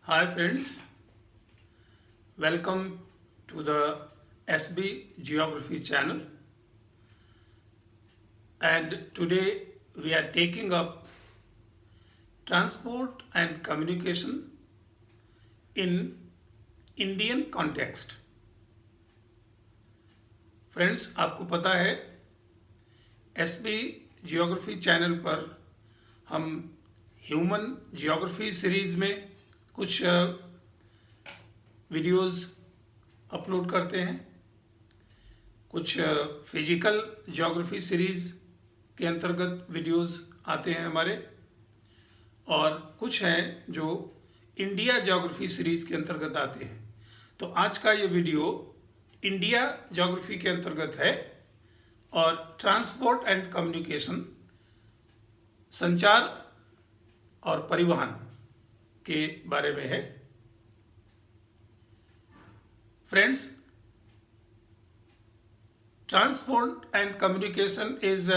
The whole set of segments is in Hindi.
Hi friends, welcome to the SB Geography channel, and today we are taking up transport and communication in Indian context. Friends, आपको पता है SB Geography चैनल पर हम ह्यूमन जियोग्राफी सीरीज में कुछ वीडियोस अपलोड करते हैं, कुछ फिजिकल जियोग्राफी सीरीज के अंतर्गत वीडियोस आते हैं हमारे, और कुछ हैं जो इंडिया जियोग्राफी सीरीज के अंतर्गत आते हैं। तो आज का ये वीडियो इंडिया जियोग्राफी के अंतर्गत है और ट्रांसपोर्ट एंड कम्युनिकेशन, संचार और परिवहन के बारे में है। Friends, transport and communication is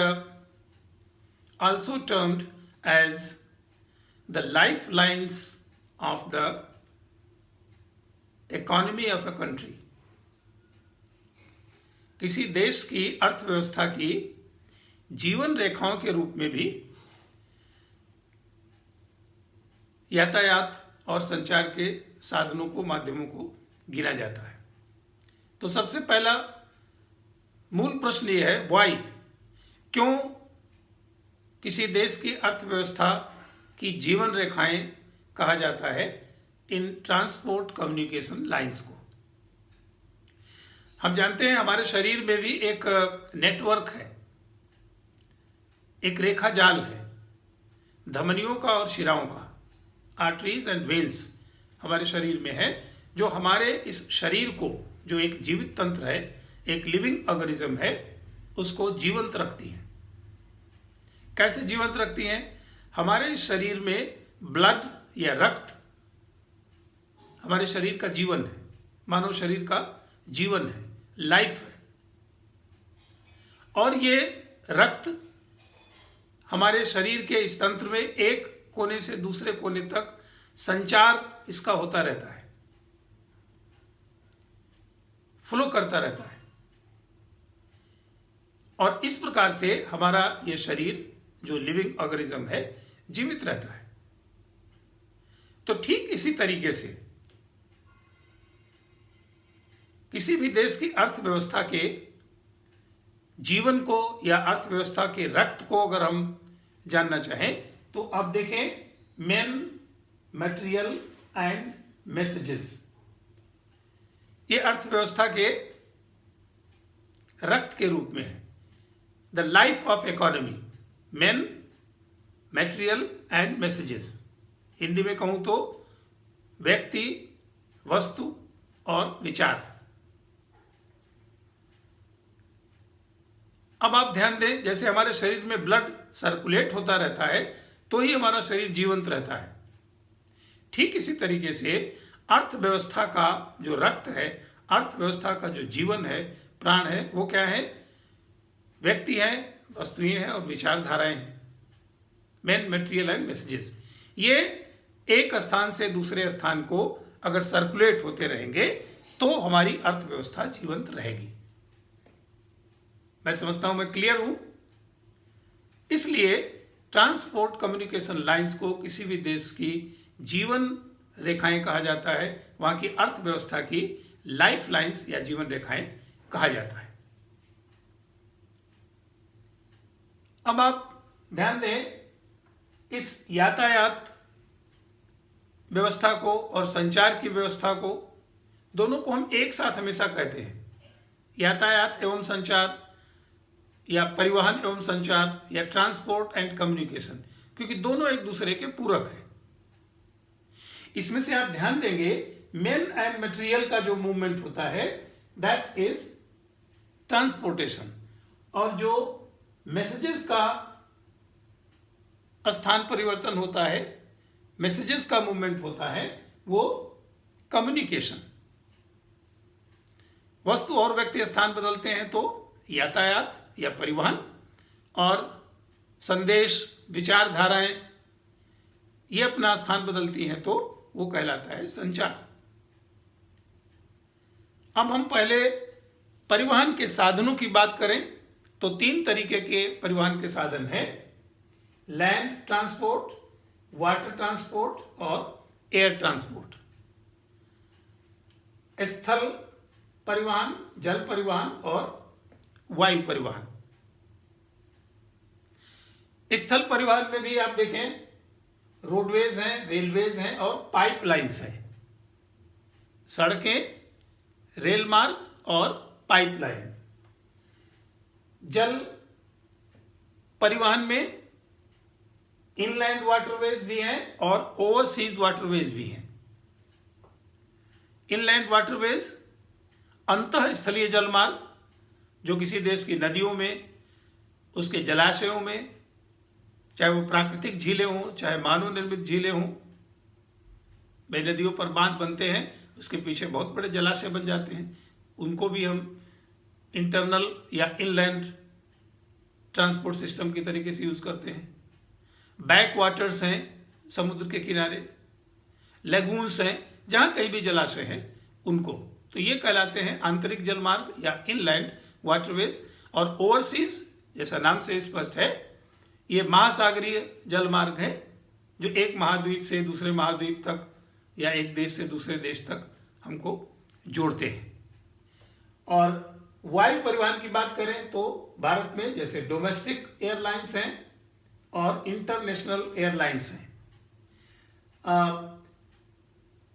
also termed as the lifelines of the economy of a country. किसी देश की अर्थव्यवस्था की जीवन रेखाओं के रूप में भी यातायात और संचार के साधनों को, माध्यमों को गिना जाता है। तो सबसे पहला मूल प्रश्न ये है, व्हाई, क्यों किसी देश की अर्थव्यवस्था की जीवन रेखाएं कहा जाता है इन ट्रांसपोर्ट कम्युनिकेशन लाइंस को। हम जानते हैं हमारे शरीर में भी एक नेटवर्क है, एक रेखा जाल है धमनियों का और शिराओं का, आर्टरीज एंड वेन्स हमारे शरीर में है, जो हमारे इस शरीर को, जो एक जीवित तंत्र है, एक लिविंग ऑर्गेनिज्म है, उसको जीवंत रखती हैं। कैसे जीवंत रखती हैं? हमारे शरीर में ब्लड या रक्त हमारे शरीर का जीवन है, मानव शरीर का जीवन है, लाइफ है। और ये रक्त हमारे शरीर के इस तंत्र में एक कोने से दूसरे कोने तक संचार इसका होता रहता है, फ्लो करता रहता है, और इस प्रकार से हमारा ये शरीर जो लिविंग ऑर्गेनिज्म है जीवित रहता है। तो ठीक इसी तरीके से किसी भी देश की अर्थव्यवस्था के जीवन को या अर्थव्यवस्था के रक्त को अगर हम जानना चाहें तो आप देखें, मेन, मटेरियल एंड मैसेजेस, ये अर्थव्यवस्था के रक्त के रूप में है। The life of economy, main, material and messages. Hindi में कहूं तो व्यक्ति, वस्तु और विचार। अब आप ध्यान दें, जैसे हमारे शरीर में ब्लड सर्कुलेट होता रहता है तो ही हमारा शरीर जीवंत रहता है, ठीक इसी तरीके से अर्थव्यवस्था का जो रक्त है, अर्थव्यवस्था का जो जीवन है, प्राण है, वो क्या है? व्यक्ति हैं, वस्तुएं हैं और विचारधाराएं हैं, मेन, मटेरियल एंड मैसेजेस। ये एक स्थान से दूसरे स्थान को अगर सर्कुलेट होते रहेंगे तो हमारी अर्थव्यवस्था जीवंत रहेगी। मैं समझता हूं मैं क्लियर हूं। इसलिए ट्रांसपोर्ट कम्युनिकेशन लाइंस को किसी भी देश की जीवन रेखाएं कहा जाता है, वहां की अर्थव्यवस्था की लाइफ लाइंस या जीवन रेखाएं कहा जाता है। अब आप ध्यान दें, इस यातायात व्यवस्था को और संचार की व्यवस्था को, दोनों को हम एक साथ हमेशा कहते हैं, यातायात एवं संचार या परिवहन एवं संचार या ट्रांसपोर्ट एंड कम्युनिकेशन, क्योंकि दोनों एक दूसरे के पूरक हैं। इसमें से आप ध्यान देंगे, मेन एंड मटेरियल का जो मूवमेंट होता है दैट इज ट्रांसपोर्टेशन, और जो मैसेजेस का स्थान परिवर्तन होता है, मैसेजेस का मूवमेंट होता है, वो कम्युनिकेशन। वस्तु और व्यक्ति स्थान बदलते हैं तो यातायात या परिवहन, और संदेश, विचारधाराएं ये अपना स्थान बदलती हैं तो वो कहलाता है संचार। अब हम पहले परिवहन के साधनों की बात करें तो 3 तरीके के परिवहन के साधन हैं, लैंड ट्रांसपोर्ट, वाटर ट्रांसपोर्ट और एयर ट्रांसपोर्ट। स्थल परिवहन, जल परिवहन और वायु परिवहन। स्थल परिवहन में भी आप देखें रोडवेज हैं, रेलवेज हैं और पाइपलाइंस हैं, सड़कें, रेल मार्ग और पाइपलाइन। जल परिवहन में इनलैंड वाटरवेज भी हैं और ओवरसीज वाटरवेज भी हैं। इनलैंड वाटरवेज अंतः स्थलीय जल मार्ग जो किसी देश की नदियों में, उसके जलाशयों में, चाहे वो प्राकृतिक झीलें हों चाहे मानव निर्मित झीलें हों, वे नदियों पर बांध बनते हैं, उसके पीछे बहुत बड़े जलाशय बन जाते हैं, उनको भी हम इंटरनल या इनलैंड ट्रांसपोर्ट सिस्टम की तरीके से यूज करते हैं। बैक वाटर्स हैं समुद्र के किनारे, लेगून्स हैं जहां कहीं भी जलाशय हैं उनको, तो ये कहलाते हैं आंतरिक जल मार्ग या इनलैंड वाटरवेज। और ओवरसीज जैसा नाम से स्पष्ट है, ये महासागरीय जल मार्ग है जो एक महाद्वीप से दूसरे महाद्वीप तक या एक देश से दूसरे देश तक हमको जोड़ते हैं। और वायु परिवहन की बात करें तो भारत में जैसे डोमेस्टिक एयरलाइंस हैं और इंटरनेशनल एयरलाइंस हैं,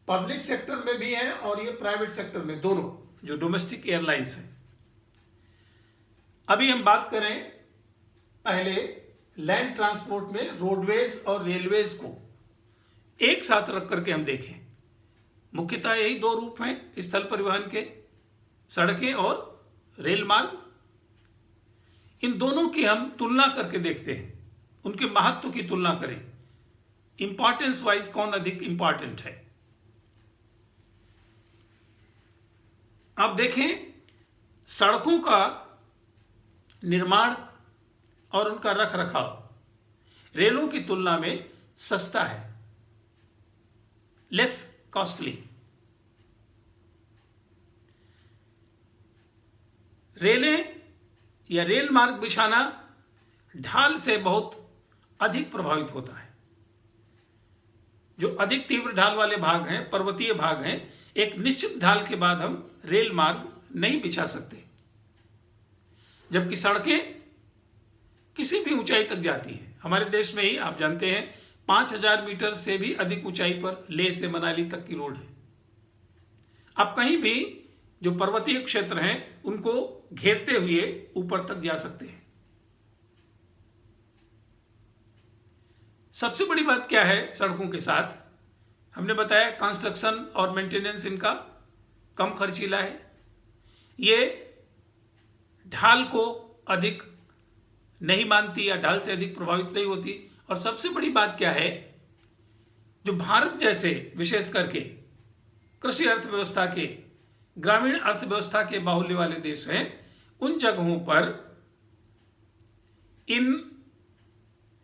पब्लिक सेक्टर में भी हैं और ये प्राइवेट सेक्टर में, दोनों जो डोमेस्टिक एयरलाइंस हैं। अभी हम बात करें पहले लैंड ट्रांसपोर्ट में रोडवेज और रेलवेज को एक साथ रख करके हम देखें। मुख्यतः यही 2 रूप हैं स्थल परिवहन के, सड़कें और रेल मार्ग। इन दोनों की हम तुलना करके देखते हैं, उनके महत्व की तुलना करें, इंपॉर्टेंस वाइज कौन अधिक इंपॉर्टेंट है। आप देखें सड़कों का निर्माण और उनका रख रखाव रेलों की तुलना में सस्ता है, लेस कॉस्टली। रेलें या रेल मार्ग बिछाना ढाल से बहुत अधिक प्रभावित होता है। जो अधिक तीव्र ढाल वाले भाग हैं, पर्वतीय भाग हैं, एक निश्चित ढाल के बाद हम रेल मार्ग नहीं बिछा सकते, जबकि सड़कें किसी भी ऊंचाई तक जाती हैं। हमारे देश में ही आप जानते हैं 5000 मीटर से भी अधिक ऊंचाई पर लेह से मनाली तक की रोड है। आप कहीं भी जो पर्वतीय क्षेत्र हैं उनको घेरते हुए ऊपर तक जा सकते हैं। सबसे बड़ी बात क्या है सड़कों के साथ, हमने बताया कंस्ट्रक्शन और मेंटेनेंस इनका कम खर्चीला है, ये ढाल को अधिक नहीं मानती या ढाल से अधिक प्रभावित नहीं होती। और सबसे बड़ी बात क्या है, जो भारत जैसे विशेष करके कृषि अर्थव्यवस्था के, ग्रामीण अर्थव्यवस्था के बाहुल्य वाले देश हैं, उन जगहों पर इन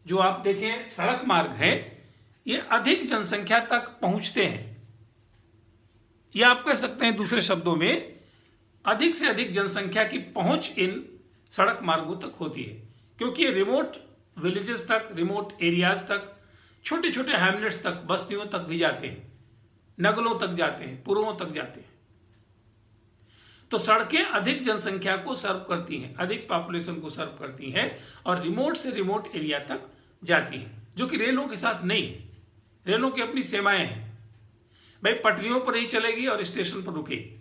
जो आप देखें सड़क मार्ग हैं, ये अधिक जनसंख्या तक पहुंचते हैं, या आप कह सकते हैं दूसरे शब्दों में अधिक से अधिक जनसंख्या की पहुंच इन सड़क मार्गों तक होती है, क्योंकि ये रिमोट विलेजेस तक, रिमोट एरियाज तक, छोटे छोटे हैमलेट्स तक, बस्तियों तक भी जाते हैं, नगलों तक जाते हैं, पुरों तक जाते हैं। तो सड़कें अधिक जनसंख्या को सर्व करती हैं, अधिक पॉपुलेशन को सर्व करती हैं और रिमोट से रिमोट एरिया तक जाती हैं, जो कि रेलों के साथ नहीं है। रेलों की अपनी सीमाएं हैं, भाई पटरियों पर ही चलेगी और स्टेशन पर रुकेगी,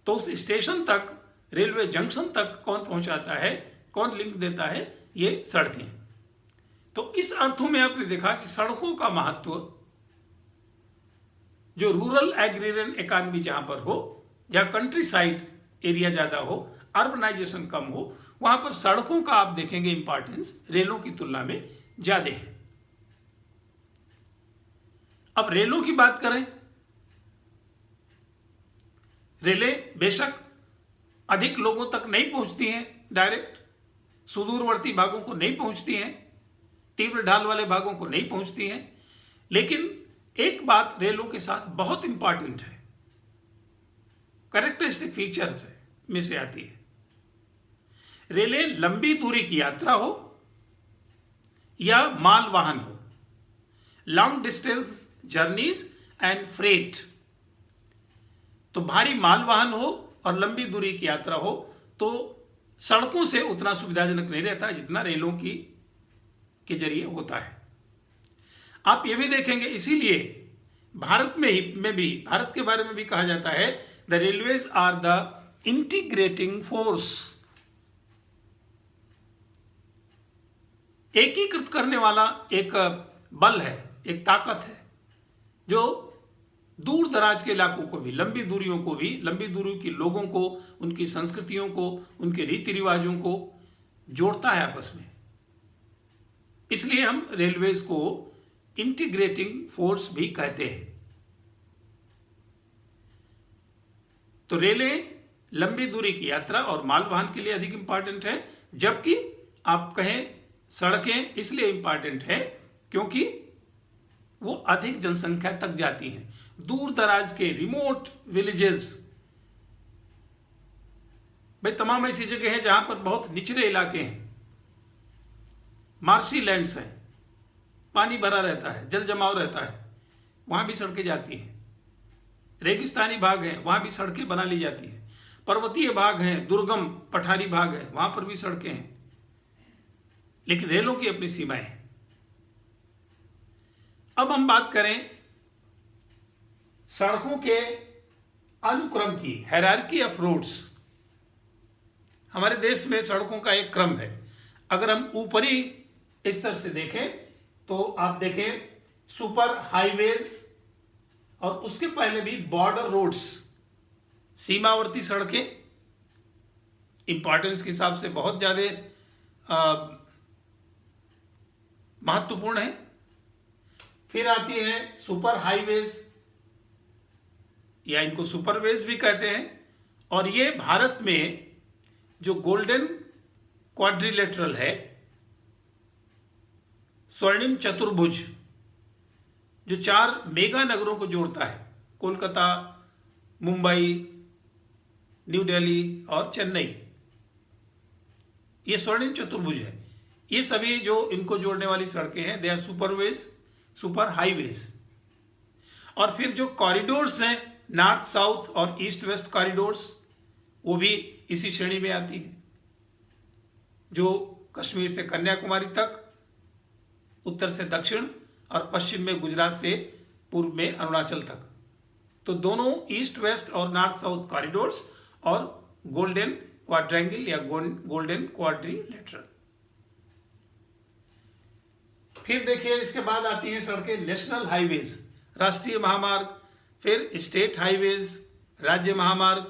तो उस स्टेशन तक, रेलवे जंक्शन तक कौन पहुंचाता है, कौन लिंक देता है, ये सड़कें। तो इस अर्थों में आपने देखा कि सड़कों का महत्व, जो रूरल एग्रेरियन इकॉनमी जहां पर हो, जहां कंट्री साइड एरिया ज्यादा हो, अर्बनाइजेशन कम हो, वहां पर सड़कों का आप देखेंगे इंपॉर्टेंस रेलों की तुलना में ज्यादा है। अब रेलों की बात करें, रेलें बेशक अधिक लोगों तक नहीं पहुंचती हैं, डायरेक्ट सुदूरवर्ती भागों को नहीं पहुंचती हैं, तीव्र ढाल वाले भागों को नहीं पहुंचती हैं, लेकिन एक बात रेलों के साथ बहुत इंपॉर्टेंट है, कैरेक्टरिस्टिक फीचर्स है में से आती है, रेलें लंबी दूरी की यात्रा हो या माल वाहन हो, long distance journeys and freight, तो भारी माल वाहन हो और लंबी दूरी की यात्रा हो तो सड़कों से उतना सुविधाजनक नहीं रहता जितना रेलों की के जरिए होता है। आप ये भी देखेंगे, इसीलिए भारत भारत के बारे में भी कहा जाता है the railways are the integrating force, एकीकृत करने वाला एक बल है, एक ताकत है जो दूर दराज के इलाकों को भी, लंबी दूरियों को भी, लंबी दूरी के लोगों को, उनकी संस्कृतियों को, उनके रीति रिवाजों को जोड़ता है आपस में। इसलिए हम रेलवेज को इंटीग्रेटिंग फोर्स भी कहते हैं। तो रेलें लंबी दूरी की यात्रा और मालवाहन के लिए अधिक इंपॉर्टेंट है, जबकि आप कहें सड़कें इसलिए इंपॉर्टेंट है क्योंकि वो अधिक जनसंख्या तक जाती हैं। दूर दराज के रिमोट विलेजेस, भाई तमाम ऐसी जगह हैं जहां पर बहुत निचले इलाके हैं, मार्शी लैंड्स हैं, पानी भरा रहता है, जल जमाव रहता है, वहां भी सड़कें जाती हैं। रेगिस्तानी भाग हैं, वहां भी सड़कें बना ली जाती हैं। पर्वतीय भाग हैं, दुर्गम पठारी भाग हैं, वहां पर भी सड़कें हैं। लेकिन रेलों की अपनी सीमाएं हैं। अब हम बात करें सड़कों के अनुक्रम की, हायरार्की ऑफ रोड्स। हमारे देश में सड़कों का एक क्रम है। अगर हम ऊपरी स्तर से देखें तो आप देखें सुपर हाईवेज और उसके पहले भी बॉर्डर रोड्स, सीमावर्ती सड़कें इंपॉर्टेंस के हिसाब से बहुत ज्यादा महत्वपूर्ण है। फिर आती है सुपर हाईवेज या इनको सुपरवेज भी कहते हैं, और ये भारत में जो गोल्डन क्वाड्रिलेटरल है, स्वर्णिम चतुर्भुज, जो 4 मेगा नगरों को जोड़ता है, कोलकाता, मुंबई, न्यू दिल्ली और चेन्नई, ये स्वर्णिम चतुर्भुज है। ये सभी जो इनको जोड़ने वाली सड़कें हैं दे आर सुपरवेज, सुपर हाईवेज। और फिर जो कॉरिडोर्स हैं, नॉर्थ साउथ और ईस्ट वेस्ट कॉरिडोर्स, वो भी इसी श्रेणी में आती है, जो कश्मीर से कन्याकुमारी तक, उत्तर से दक्षिण और पश्चिम में गुजरात से पूर्व में अरुणाचल तक। तो दोनों ईस्ट वेस्ट और नॉर्थ साउथ कॉरिडोर्स और गोल्डन क्वाड्रेंगल या गोल्डन क्वाड्रिलेटरल। फिर देखिए इसके बाद आती हैं सड़कें नेशनल हाईवेज, राष्ट्रीय महामार्ग, फिर स्टेट हाईवेज, राज्य महामार्ग,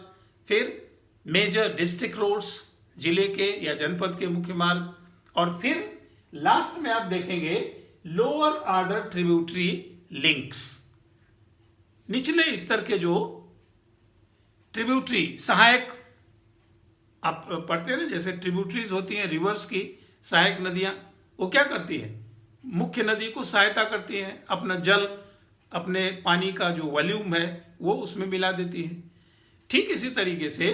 फिर मेजर डिस्ट्रिक्ट रोड्स, जिले के या जनपद के मुख्य मार्ग, और फिर लास्ट में आप देखेंगे लोअर ऑर्डर ट्रिब्यूटरी लिंक्स, निचले स्तर के जो ट्रिब्यूटरी सहायक, आप पढ़ते हैं ना, जैसे ट्रिब्यूटरीज होती हैं रिवर्स की, सहायक नदियां, वो क्या करती हैं, मुख्य नदी को सहायता करती हैं, अपना जल, अपने पानी का जो वॉल्यूम है वो उसमें मिला देती है। ठीक इसी तरीके से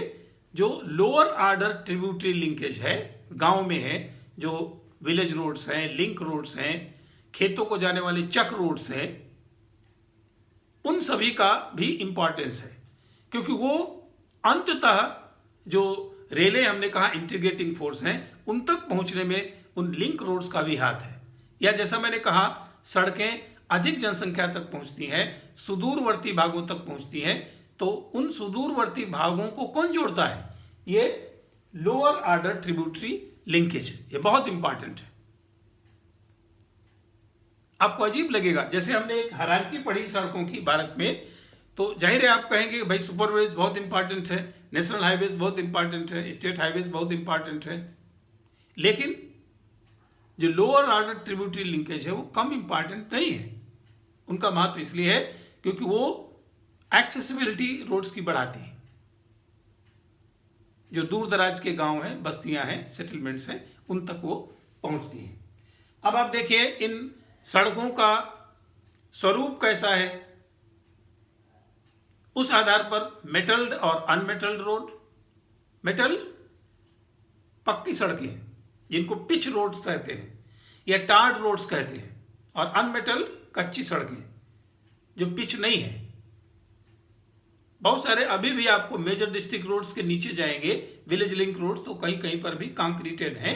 जो लोअर ऑर्डर ट्रिब्यूटरी लिंकेज है, गांव में है, जो विलेज रोड्स हैं, लिंक रोड्स हैं, खेतों को जाने वाले चक रोड्स हैं, उन सभी का भी इंपॉर्टेंस है, क्योंकि वो अंततः जो रेलें हमने कहा इंटीग्रेटिंग फोर्स हैं, उन तक पहुंचने में उन लिंक रोड्स का भी हाथ है। या जैसा मैंने कहा, सड़कें अधिक जनसंख्या तक पहुंचती हैं, सुदूरवर्ती भागों तक पहुंचती हैं, तो उन सुदूरवर्ती भागों को कौन जोड़ता है, ये लोअर ऑर्डर ट्रिब्यूटरी लिंकेज, ये बहुत इंपॉर्टेंट है। आपको अजीब लगेगा, जैसे हमने एक हायरार्की पढ़ी सड़कों की भारत में, तो जाहिर है आप कहेंगे भाई सुपरवेज बहुत इंपॉर्टेंट है, नेशनल हाईवेज बहुत इंपॉर्टेंट है, स्टेट हाईवेज बहुत इंपॉर्टेंट है, लेकिन जो लोअर ऑर्डर ट्रिब्यूटरी लिंकेज है वो कम इंपॉर्टेंट नहीं है। उनका महत्व इसलिए है क्योंकि वो एक्सेसिबिलिटी रोड्स की बढ़ाती हैं, जो दूर दराज के गांव हैं, बस्तियां हैं, सेटलमेंट्स हैं, उन तक वो पहुंचती हैं। अब आप देखिए इन सड़कों का स्वरूप कैसा है, उस आधार पर मेटल्ड और अनमेटल्ड रोड। मेटल पक्की सड़कें जिनको पिच रोड्स कहते हैं या टार्ड रोड्स कहते हैं, और अनमेटल कच्ची सड़कें जो पिच नहीं है। बहुत सारे अभी भी आपको मेजर डिस्ट्रिक्ट रोड्स के नीचे जाएंगे, विलेज लिंक रोड्स, तो कहीं कहीं पर भी कंक्रीटेड हैं,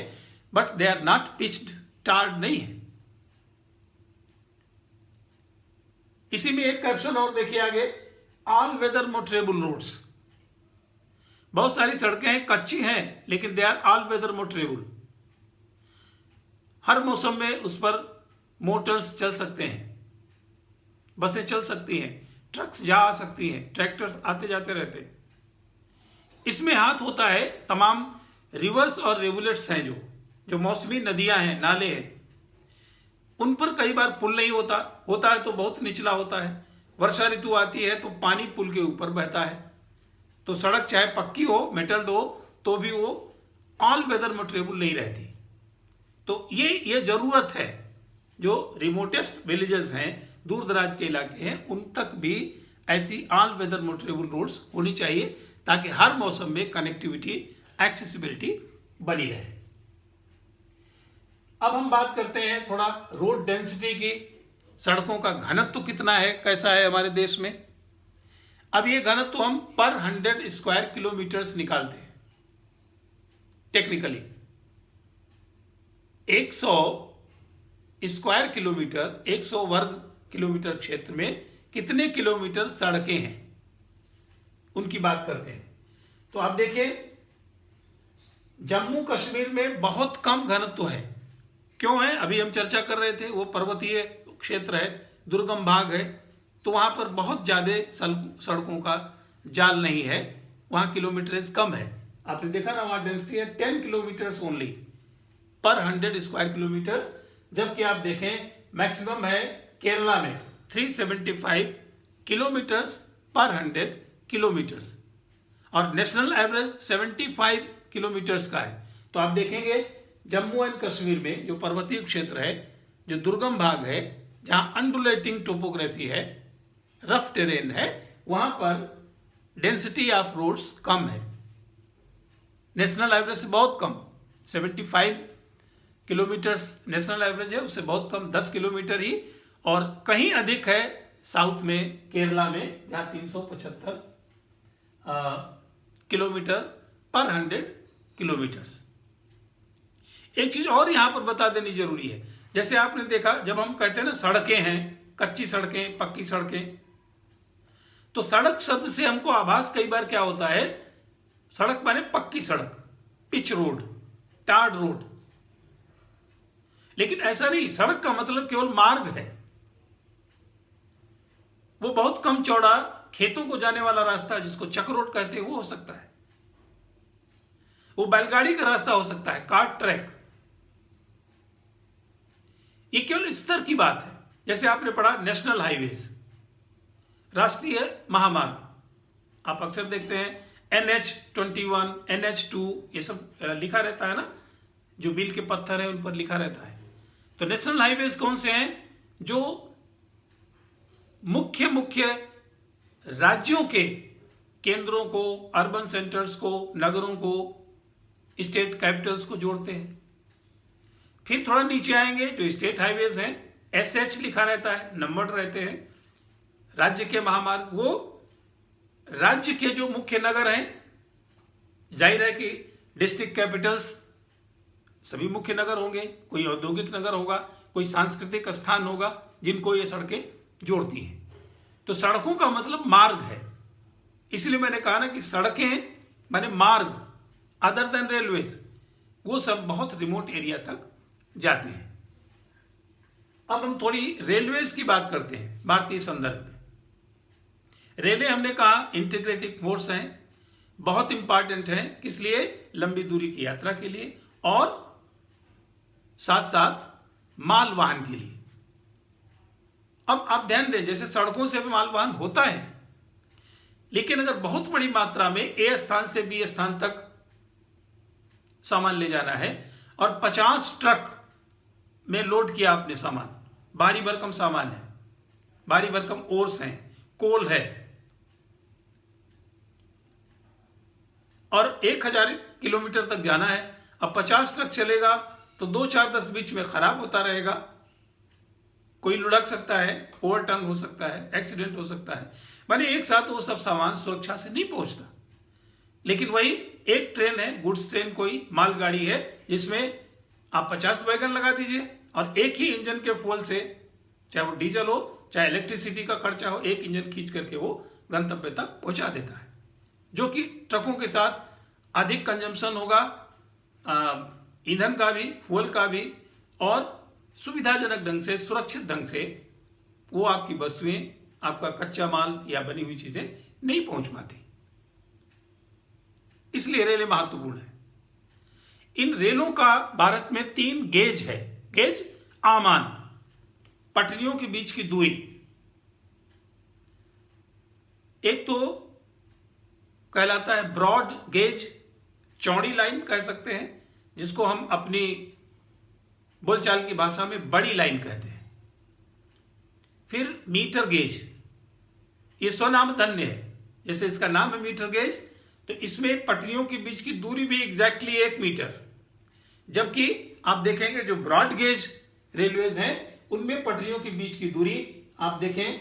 but they are not pitched, tarred नहीं है। इसी में एक कैप्शन और देखिए आगे, ऑल वेदर मोटरेबल रोड्स। बहुत सारी सड़कें हैं कच्ची हैं लेकिन they are all weather motorable, हर मौसम में उस पर मोटर्स चल सकते हैं, बसें चल सकती हैं, ट्रक्स जा आ सकती हैं, ट्रैक्टर्स आते जाते रहते हैं। इसमें हाथ होता है तमाम रिवर्स और रिवुलेट्स हैं, जो मौसमी नदियां हैं, नाले हैं, उन पर कई बार पुल नहीं होता है तो बहुत निचला होता है। वर्षा ऋतु आती है तो पानी पुल के ऊपर बहता है, तो सड़क चाहे पक्की हो, मेटल्ड हो, तो भी वो ऑल वेदर मोटरेबल नहीं रहती। तो ये जरूरत है, जो रिमोटेस्ट विलेजेस हैं, दूर दराज के इलाके हैं, उन तक भी ऐसी ऑल वेदर मोटरेबल रोड्स होनी चाहिए ताकि हर मौसम में कनेक्टिविटी, एक्सेसिबिलिटी बनी रहे। अब हम बात करते हैं थोड़ा रोड डेंसिटी की, सड़कों का घनत्व कितना है, कैसा है हमारे देश में। अब ये घनत्व हम पर 100 स्क्वायर किलोमीटर्स निकालते हैं। टेक्निकली 100 स्क्वायर किलोमीटर, 100 वर्ग किलोमीटर क्षेत्र में कितने किलोमीटर सड़कें हैं, उनकी बात करते हैं। तो आप देखिए, जम्मू कश्मीर में बहुत कम घनत्व है। क्यों है, अभी हम चर्चा कर रहे थे, वो पर्वतीय क्षेत्र है, दुर्गम भाग है, तो वहां पर बहुत ज्यादा सड़कों का जाल नहीं है, वहां किलोमीटरेज कम है। आपने देखा ना, वहां डेंसिटी है 10 किलोमीटर्स ओनली पर 100 स्क्वायर किलोमीटर्स, जबकि आप देखें मैक्सिमम है केरला में 375 किलोमीटर्स पर 100 किलोमीटर्स, और नेशनल एवरेज 75 किलोमीटर्स का है। तो आप देखेंगे जम्मू एंड कश्मीर में जो पर्वतीय क्षेत्र है, जो दुर्गम भाग है, जहां अंडुलेटिंग टोपोग्राफी है, रफ टेरेन है, वहां पर डेंसिटी ऑफ रोड्स कम है, नेशनल एवरेज से बहुत कम। 75 किलोमीटर्स नेशनल एवरेज है, उससे बहुत कम 10 किलोमीटर ही, और कहीं अधिक है साउथ में, केरला में, जहां 375 किलोमीटर पर 100 किलोमीटर्स। एक चीज और यहां पर बता देनी जरूरी है, जैसे आपने देखा जब हम कहते हैं ना सड़कें हैं, कच्ची सड़कें, पक्की सड़कें, तो सड़क शब्द से हमको आभास कई बार क्या होता है, सड़क माने पक्की सड़क, पिच रोड, टार्ड रोड, लेकिन ऐसा नहीं। सड़क का मतलब केवल मार्ग है, वो बहुत कम चौड़ा खेतों को जाने वाला रास्ता जिसको चक रोड कहते हैं वो हो सकता है, वो बैलगाड़ी का रास्ता हो सकता है, कार्ट ट्रैक। ये केवल स्तर की बात है। जैसे आपने पढ़ा नेशनल हाईवेज, राष्ट्रीय महामार्ग, आप अक्सर देखते हैं NH21, NH2, ये सब लिखा रहता है ना, जो मील के पत्थर है उन पर लिखा रहता है। तो नेशनल हाईवेज कौन से हैं, जो मुख्य राज्यों के केंद्रों को, अर्बन सेंटर्स को, नगरों को, स्टेट कैपिटल्स को जोड़ते हैं। फिर थोड़ा नीचे आएंगे जो स्टेट हाईवेज हैं, SH लिखा रहता है, नंबर्ड रहते हैं। राज्य के महामार्ग, वो राज्य के जो मुख्य नगर हैं, जाहिर है कि डिस्ट्रिक्ट कैपिटल्स सभी मुख्य नगर होंगे, कोई औद्योगिक नगर होगा, कोई सांस्कृतिक स्थान होगा, जिनको ये सड़कें जोड़ती हैं। तो सड़कों का मतलब मार्ग है, इसलिए मैंने कहा ना कि सड़कें माने मार्ग, अदर देन रेलवेज, वो सब बहुत रिमोट एरिया तक जाते हैं। अब हम थोड़ी रेलवेज की बात करते हैं भारतीय संदर्भ में। रेलवे हमने कहा इंटीग्रेटेड फोर्स हैं, बहुत इंपॉर्टेंट हैं, किस लिए, लंबी दूरी की यात्रा के लिए और साथ साथ माल वाहन के लिए। अब आप ध्यान दें, जैसे सड़कों से भी माल वाहन होता है, लेकिन अगर बहुत बड़ी मात्रा में A स्थान से B स्थान तक सामान ले जाना है और 50 ट्रक में लोड किया आपने सामान, भारी भरकम सामान है, भारी भरकम ओर्स हैं, कोल है, और 1000 किलोमीटर तक जाना है। अब 50 ट्रक चलेगा तो 2-4-10 बीच में खराब होता रहेगा, कोई लुढ़क सकता है, ओवरटर्न हो सकता है, एक्सीडेंट हो सकता है, माने एक साथ वो सब सामान सुरक्षा से नहीं पहुंचता। लेकिन वही एक ट्रेन है, गुड्स ट्रेन, कोई मालगाड़ी है, जिसमें आप 50 वैगन लगा दीजिए और एक ही इंजन के फ्यूल से, चाहे वो डीजल हो चाहे इलेक्ट्रिसिटी का खर्चा हो, एक इंजन खींच करके वो गंतव्य तक पहुंचा देता है, जो कि ट्रकों के साथ अधिक कंजम्पशन होगा, ईंधन का भी, फ्यूल का भी, और सुविधाजनक ढंग से, सुरक्षित ढंग से वो आपकी वस्तुएं, आपका कच्चा माल या बनी हुई चीजें नहीं पहुंच पाती। इसलिए रेलें महत्वपूर्ण है। इन रेलों का भारत में 3 गेज है। गेज आमान, पटरियों के बीच की दूरी। एक तो कहलाता है ब्रॉड गेज, चौड़ी लाइन कह सकते हैं, जिसको हम अपनी बोलचाल की भाषा में बड़ी लाइन कहते हैं। फिर मीटर गेज, ये स्वनाम धन्य है, जैसे इसका नाम है मीटर गेज, तो इसमें पटरियों के बीच की दूरी भी एग्जैक्टली 1 मीटर। जबकि आप देखेंगे जो ब्रॉड गेज रेलवेज हैं उनमें पटरियों के बीच की दूरी आप देखें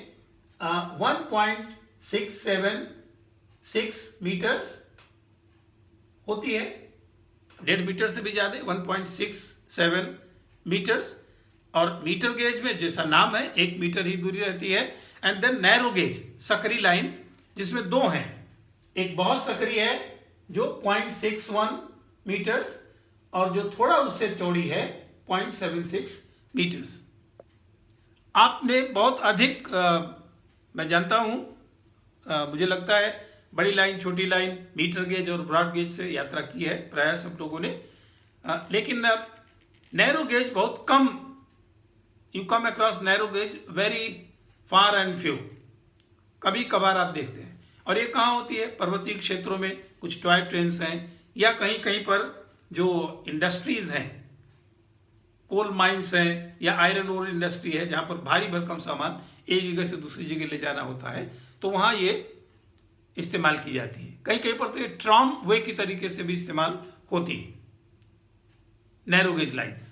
1.676 मीटर्स होती है, 1.5 मीटर से भी ज्यादा, 1.67 मीटर्स। और मीटर गेज में जैसा नाम है 1 मीटर ही दूरी रहती है। एंड देन नैरो गेज, सकरी लाइन, जिसमें 2 हैं, एक बहुत सकरी है जो 0.61 मीटर्स और जो थोड़ा उससे चौड़ी है 0.76 मीटर्स। आपने बहुत अधिक मैं जानता हूं, मुझे लगता है बड़ी लाइन, छोटी लाइन, मीटर गेज और ब्रॉड गेज से यात्रा की है प्रायः सब लोगों ने, लेकिन नैरो गेज बहुत कम, you come across narrow gauge very far and few, कभी कभार आप देखते हैं। और ये कहाँ होती है? पर्वतीय क्षेत्रों में कुछ टॉय ट्रेन्स हैं, या कहीं कहीं पर जो इंडस्ट्रीज हैं, कोल माइंस हैं, या आयरन ओर इंडस्ट्री है, जहाँ पर भारी भरकम सामान एक जगह से दूसरी जगह ले जाना होता है, तो वहाँ ये इस्तेमाल की जाती है। कहीं कहीं पर तो ये ट्राम वे की तरीके से भी इस्तेमाल होती है, नैरो गेज लाइन्स।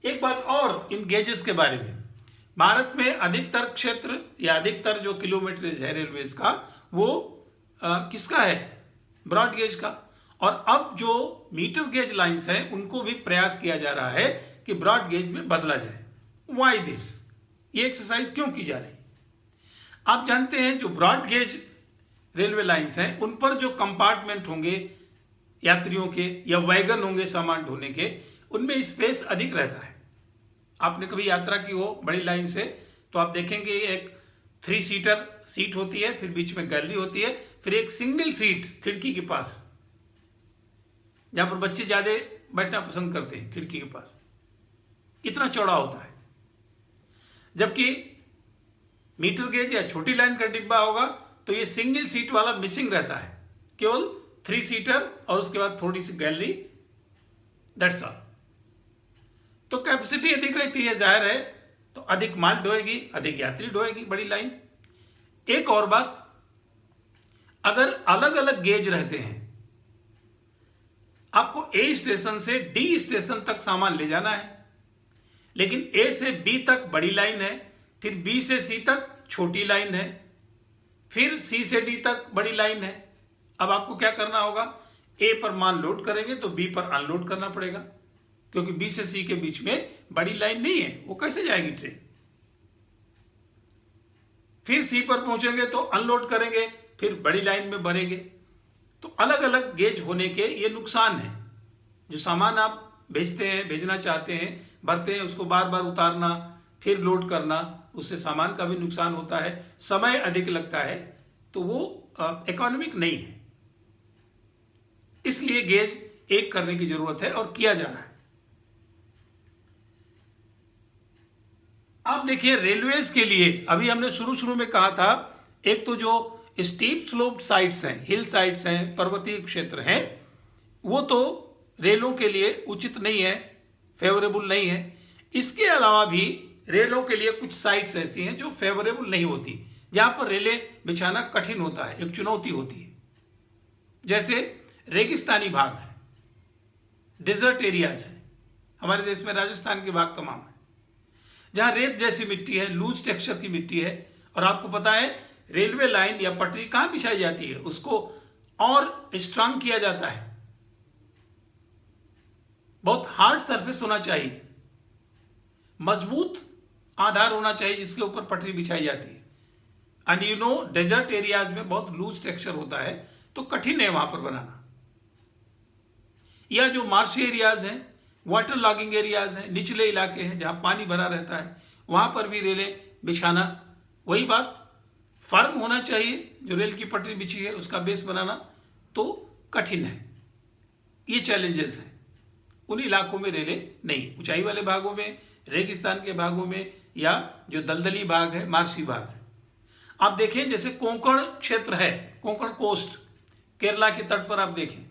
एक बात और इन गेजेस के बारे में, भारत में अधिकतर क्षेत्र या अधिकतर जो किलोमीटरेज है रेलवेज का, वो किसका है? ब्रॉड गेज का। और अब जो मीटर गेज लाइंस हैं उनको भी प्रयास किया जा रहा है कि ब्रॉड गेज में बदला जाए। Why this? ये एक्सरसाइज क्यों की जा रही? आप जानते हैं जो ब्रॉड गेज रेलवे लाइंस हैं उन पर जो कंपार्टमेंट होंगे यात्रियों के, या वैगन होंगे सामान ढोने के, उनमें स्पेस अधिक रहता है। आपने कभी यात्रा की हो बड़ी लाइन से तो आप देखेंगे एक 3 सीटर सीट होती है, फिर बीच में गैलरी होती है, फिर एक सिंगल सीट खिड़की के पास, जहां पर बच्चे ज्यादा बैठना पसंद करते हैं, खिड़की के पास इतना चौड़ा होता है। जबकि मीटर गेज या छोटी लाइन का डिब्बा होगा तो ये सिंगल सीट वाला मिसिंग रहता है, केवल 3 सीटर और उसके बाद थोड़ी सी गैलरी, दैट्स ऑल। तो कैपेसिटी अधिक रहती है, जाहिर है, तो अधिक माल ढोएगी, अधिक यात्री ढोएगी बड़ी लाइन। एक और बात, अगर अलग अलग गेज रहते हैं, आपको ए स्टेशन से डी स्टेशन तक सामान ले जाना है, लेकिन ए से बी तक बड़ी लाइन है, फिर बी से सी तक छोटी लाइन है, फिर सी से डी तक बड़ी लाइन है। अब आपको क्या करना होगा? ए पर माल लोड करेंगे तो बी पर अनलोड करना पड़ेगा, क्योंकि बी से सी के बीच में बड़ी लाइन नहीं है, वो कैसे जाएगी ट्रेन? फिर सी पर पहुंचेंगे तो अनलोड करेंगे, फिर बड़ी लाइन में भरेंगे। तो अलग अलग गेज होने के ये नुकसान है। जो सामान आप भेजते हैं, भेजना चाहते हैं, भरते हैं, उसको बार बार उतारना, फिर लोड करना, उससे सामान का भी नुकसान होता है, समय अधिक लगता है, तो वो इकोनॉमिक नहीं है। इसलिए गेज एक करने की जरूरत है और किया जा रहा है। आप देखिए रेलवेज के लिए अभी हमने शुरू में कहा था, एक तो जो स्टीप स्लोप्ड साइड्स हैं, हिल साइड्स हैं, पर्वतीय क्षेत्र हैं, वो तो रेलों के लिए उचित नहीं है, फेवरेबल नहीं है। इसके अलावा भी रेलों के लिए कुछ साइट्स ऐसी हैं जो फेवरेबल नहीं होती, जहां पर रेलें बिछाना कठिन होता है, एक चुनौती होती है। जैसे रेगिस्तानी भाग है, डेजर्ट एरियाज है, हमारे देश में राजस्थान के भाग तमाम है, जहां रेत जैसी मिट्टी है, लूज टेक्सचर की मिट्टी है। और आपको पता है रेलवे लाइन या पटरी कहां बिछाई जाती है, उसको और स्ट्रांग किया जाता है, बहुत हार्ड सरफेस होना चाहिए, मजबूत आधार होना चाहिए जिसके ऊपर पटरी बिछाई जाती है। And you know desert areas में बहुत लूज टेक्सचर होता है, तो कठिन है वहां पर बनाना। या जो मार्शी एरियाज हैं, वाटर लॉगिंग एरियाज हैं, निचले इलाके हैं जहां पानी भरा रहता है, वहां पर भी रेलें बिछाना, वही बात, फर्म होना चाहिए, जो रेल की पटरी बिछी है उसका बेस बनाना तो कठिन है। ये चैलेंजेस हैं। उन इलाकों में रेलें नहीं, ऊंचाई वाले भागों में, रेगिस्तान के भागों में, या जो दलदली भाग है, मार्शी भाग है। आप देखें जैसे कोंकण क्षेत्र है, कोंकण कोस्ट, केरला के तट पर आप देखें,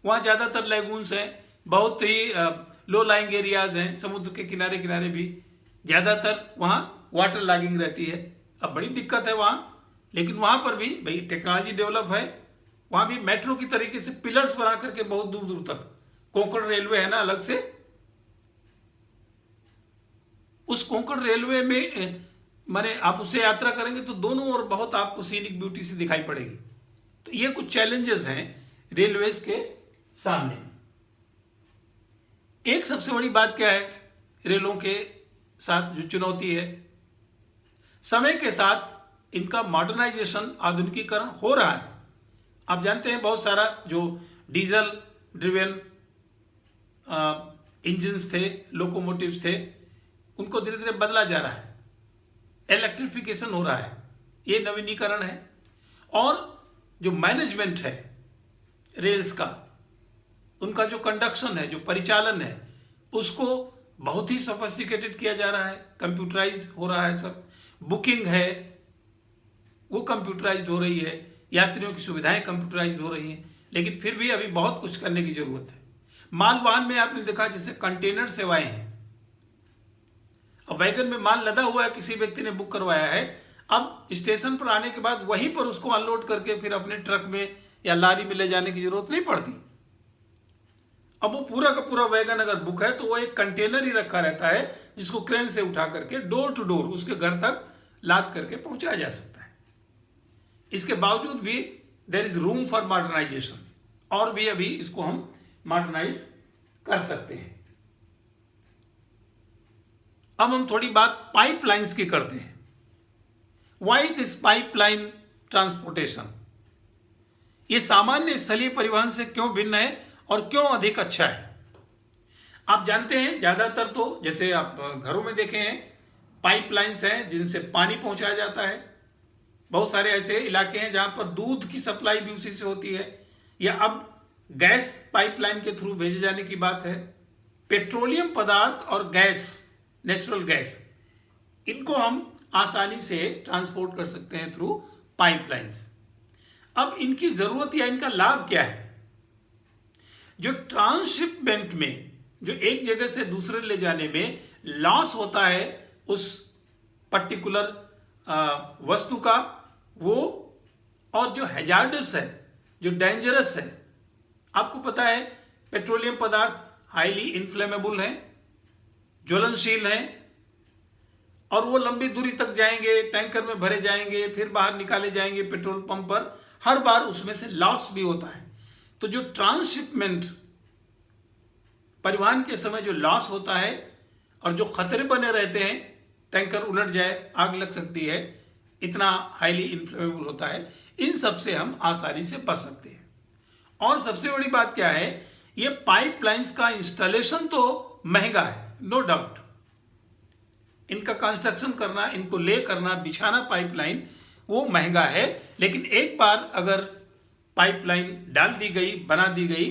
वहाँ ज़्यादातर लैगून्स हैं, बहुत ही लो लाइंग एरियाज हैं, समुद्र के किनारे किनारे भी ज़्यादातर वहाँ वाटर लॉगिंग रहती है। अब बड़ी दिक्कत है वहाँ, लेकिन वहाँ पर भी भाई टेक्नोलॉजी डेवलप है, वहाँ भी मेट्रो की तरीके से पिलर्स बना करके बहुत दूर दूर तक, कोंकण रेलवे है ना अलग से, उस कोंकण रेलवे में माने आप उससे यात्रा करेंगे तो दोनों ओर बहुत आपको सीनिक ब्यूटी से दिखाई पड़ेगी। तो ये कुछ चैलेंजेस हैं रेलवेज के सामने। एक सबसे बड़ी बात क्या है रेलों के साथ जो चुनौती है, समय के साथ इनका मॉडर्नाइजेशन, आधुनिकीकरण हो रहा है। आप जानते हैं बहुत सारा जो डीजल ड्रिवेन इंजन्स थे, लोकोमोटिव्स थे, उनको धीरे धीरे बदला जा रहा है, इलेक्ट्रिफिकेशन हो रहा है, ये नवीनीकरण है। और जो मैनेजमेंट है रेल्स का, उनका जो कंडक्शन है, जो परिचालन है, उसको बहुत ही सोफिस्टिकेटेड किया जा रहा है, कंप्यूटराइज्ड हो रहा है सब। बुकिंग है वो कंप्यूटराइज्ड हो रही है, यात्रियों की सुविधाएं कंप्यूटराइज्ड हो रही हैं, लेकिन फिर भी अभी बहुत कुछ करने की जरूरत है। मालवाहन में आपने देखा जैसे कंटेनर सेवाएं हैं, अब वैगन में माल लदा हुआ है, किसी व्यक्ति ने बुक करवाया है, अब स्टेशन पर आने के बाद वहीं पर उसको अनलोड करके फिर अपने ट्रक में या लारी में ले जाने की जरूरत नहीं पड़ती। अब वो पूरा का पूरा वैगन अगर बुक है तो वो एक कंटेनर ही रखा रहता है, जिसको क्रेन से उठा करके डोर टू डोर उसके घर तक लाद करके पहुंचाया जा सकता है। इसके बावजूद भी there is room for modernisation, और भी अभी इसको हम मॉडर्नाइज कर सकते हैं। अब हम थोड़ी बात पाइपलाइंस की करते हैं। वाई दिस पाइपलाइन ट्रांसपोर्टेशन, ये सामान्य स्थलीय परिवहन से क्यों भिन्न है और क्यों अधिक अच्छा है? आप जानते हैं ज्यादातर तो जैसे आप घरों में देखे हैं पाइपलाइंस हैं जिनसे पानी पहुंचाया जाता है। बहुत सारे ऐसे इलाके हैं जहां पर दूध की सप्लाई भी उसी से होती है, या अब गैस पाइपलाइन के थ्रू भेजे जाने की बात है। पेट्रोलियम पदार्थ और गैस, नेचुरल गैस, इनको हम आसानी से ट्रांसपोर्ट कर सकते हैं थ्रू पाइपलाइंस। अब इनकी जरूरत या इनका लाभ क्या है? जो ट्रांसशिपमेंट में, जो एक जगह से दूसरे ले जाने में लॉस होता है उस पर्टिकुलर वस्तु का, वो, और जो हैजार्डस है, जो डेंजरस है, आपको पता है पेट्रोलियम पदार्थ हाईली इन्फ्लेमेबल हैं, ज्वलनशील हैं, और वो लंबी दूरी तक जाएंगे, टैंकर में भरे जाएंगे, फिर बाहर निकाले जाएंगे पेट्रोल पंप पर, हर बार उसमें से लॉस भी होता है। तो जो ट्रांसशिपमेंट परिवहन के समय जो लॉस होता है और जो खतरे बने रहते हैं, टैंकर उलट जाए, आग लग सकती है, इतना हाईली इन्फ्लेमेबल होता है, इन सब से हम आसानी से बच सकते हैं। और सबसे बड़ी बात क्या है, ये पाइपलाइंस का इंस्टॉलेशन तो महंगा है, नो डाउट। इनका कंस्ट्रक्शन करना, इनको ले करना, बिछाना पाइपलाइन, वो महंगा है, लेकिन एक बार अगर पाइपलाइन डाल दी गई, बना दी गई,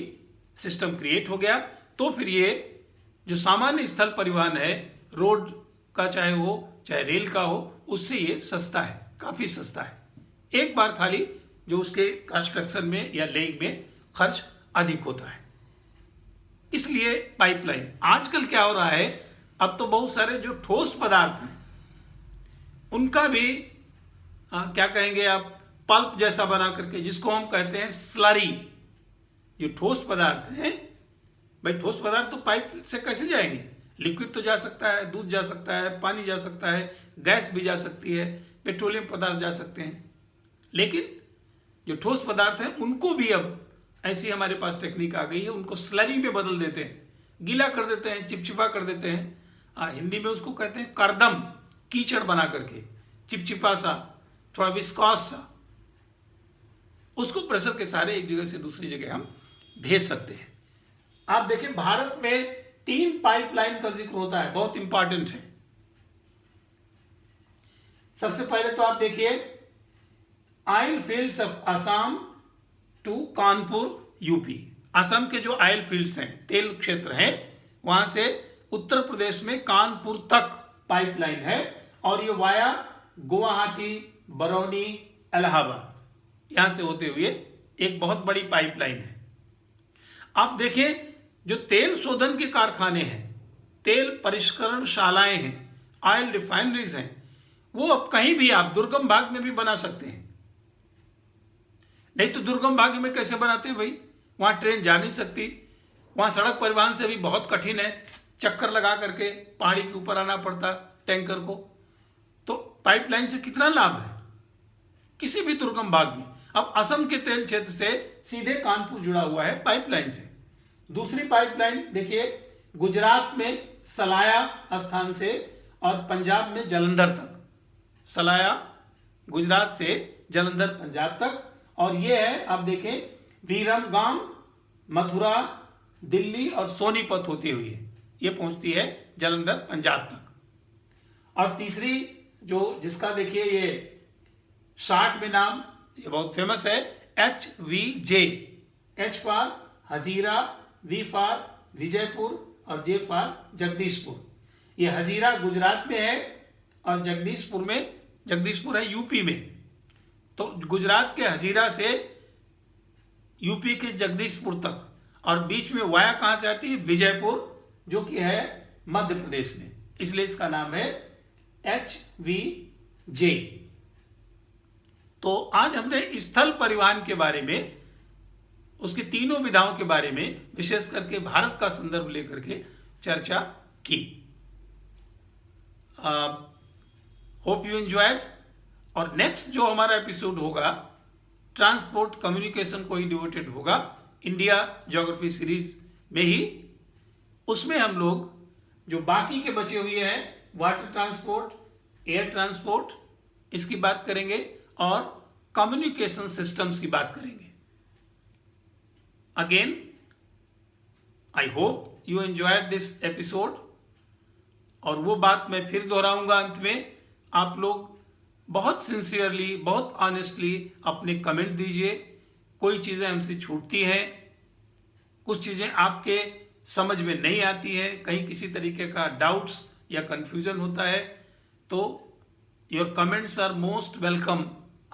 सिस्टम क्रिएट हो गया, तो फिर ये जो सामान्य स्थल परिवहन है, रोड का चाहे हो चाहे रेल का हो, उससे ये सस्ता है, काफी सस्ता है। एक बार खाली जो उसके कंस्ट्रक्शन में या लेइंग में खर्च अधिक होता है। इसलिए पाइपलाइन, आजकल क्या हो रहा है, अब तो बहुत सारे जो ठोस पदार्थ हैं उनका भी क्या कहेंगे आप, पल्प जैसा बना करके, जिसको हम कहते हैं स्लरी। जो ठोस पदार्थ हैं, भाई ठोस पदार्थ तो पाइप से कैसे जाएंगे? लिक्विड तो जा सकता है, दूध जा सकता है, पानी जा सकता है, गैस भी जा सकती है, पेट्रोलियम पदार्थ जा सकते हैं, लेकिन जो ठोस पदार्थ हैं उनको भी अब ऐसी हमारे पास टेक्निक आ गई है, उनको स्लरी में बदल देते हैं, गीला कर देते हैं, चिपचिपा कर देते हैं। हिंदी में उसको कहते हैं करदम, कीचड़ बना करके, चिपचिपा सा, थोड़ा विस्कॉस सा, उसको प्रेशर के सहारे एक जगह से दूसरी जगह हम भेज सकते हैं। आप देखिए भारत में 3 पाइपलाइन का जिक्र होता है, बहुत इंपॉर्टेंट है। सबसे पहले तो आप देखिए oil fields of Assam to Kanpur UP. Assam के जो ऑयल फील्ड्स हैं, तेल क्षेत्र हैं, वहां से उत्तर प्रदेश में कानपुर तक पाइपलाइन है, और ये वाया गुवाहाटी, बरौनी, इलाहाबाद, यहां से होते हुए एक बहुत बड़ी पाइपलाइन है। आप देखिए जो तेल शोधन के कारखाने हैं, तेल परिष्करण शालाएं हैं, ऑयल रिफाइनरीज हैं, वो अब कहीं भी आप दुर्गम भाग में भी बना सकते हैं। नहीं तो दुर्गम भाग में कैसे बनाते हैं भाई? वहां ट्रेन जा नहीं सकती, वहां सड़क परिवहन से भी बहुत कठिन है, चक्कर लगा करके पहाड़ी के ऊपर आना पड़ता टैंकर को। तो पाइपलाइन से कितना लाभ है किसी भी दुर्गम भाग में। अब असम के तेल क्षेत्र से सीधे कानपुर जुड़ा हुआ है पाइपलाइन से। दूसरी पाइपलाइन देखिए गुजरात में सलाया स्थान से और पंजाब में जलंधर तक, सलाया गुजरात से जलंधर पंजाब तक, और ये है आप देखें वीरमगाम, मथुरा, दिल्ली और सोनीपत होती हुई ये पहुंचती है जलंधर पंजाब तक। और तीसरी जो जिसका देखिए ये शार्ट में नाम ये बहुत फेमस है, HVJ, H for Hazira, V for Vijaypur और J फॉर जगदीशपुर। ये हजीरा गुजरात में है और जगदीशपुर है यूपी में। तो गुजरात के हजीरा से यूपी के जगदीशपुर तक, और बीच में वाया कहां से आती है? विजयपुर, जो कि है मध्य प्रदेश में, इसलिए इसका नाम है HVJ। तो आज हमने स्थल परिवहन के बारे में, उसकी तीनों विधाओं के बारे में, विशेष करके भारत का संदर्भ लेकर के चर्चा की। Hope you enjoyed. और नेक्स्ट जो हमारा एपिसोड होगा ट्रांसपोर्ट कम्युनिकेशन को ही डिवोटेड होगा, इंडिया ज्योग्राफी सीरीज में ही। उसमें हम लोग जो बाकी के बचे हुए हैं वाटर ट्रांसपोर्ट, एयर ट्रांसपोर्ट, इसकी बात करेंगे और कम्युनिकेशन सिस्टम्स की बात करेंगे। Again I hope you enjoyed this episode. और वो बात मैं फिर दोहराऊंगा अंत में, आप लोग बहुत सिंसियरली, बहुत ऑनेस्टली अपने कमेंट दीजिए। कोई चीज़ें हमसे छूटती हैं, कुछ चीज़ें आपके समझ में नहीं आती है, कहीं किसी तरीके का डाउट्स या कंफ्यूजन होता है, तो your comments are most welcome.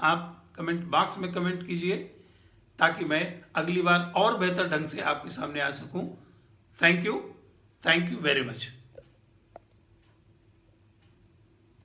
आप कमेंट बॉक्स में कमेंट कीजिए ताकि मैं अगली बार और बेहतर ढंग से आपके सामने आ सकूं। Thank you very much.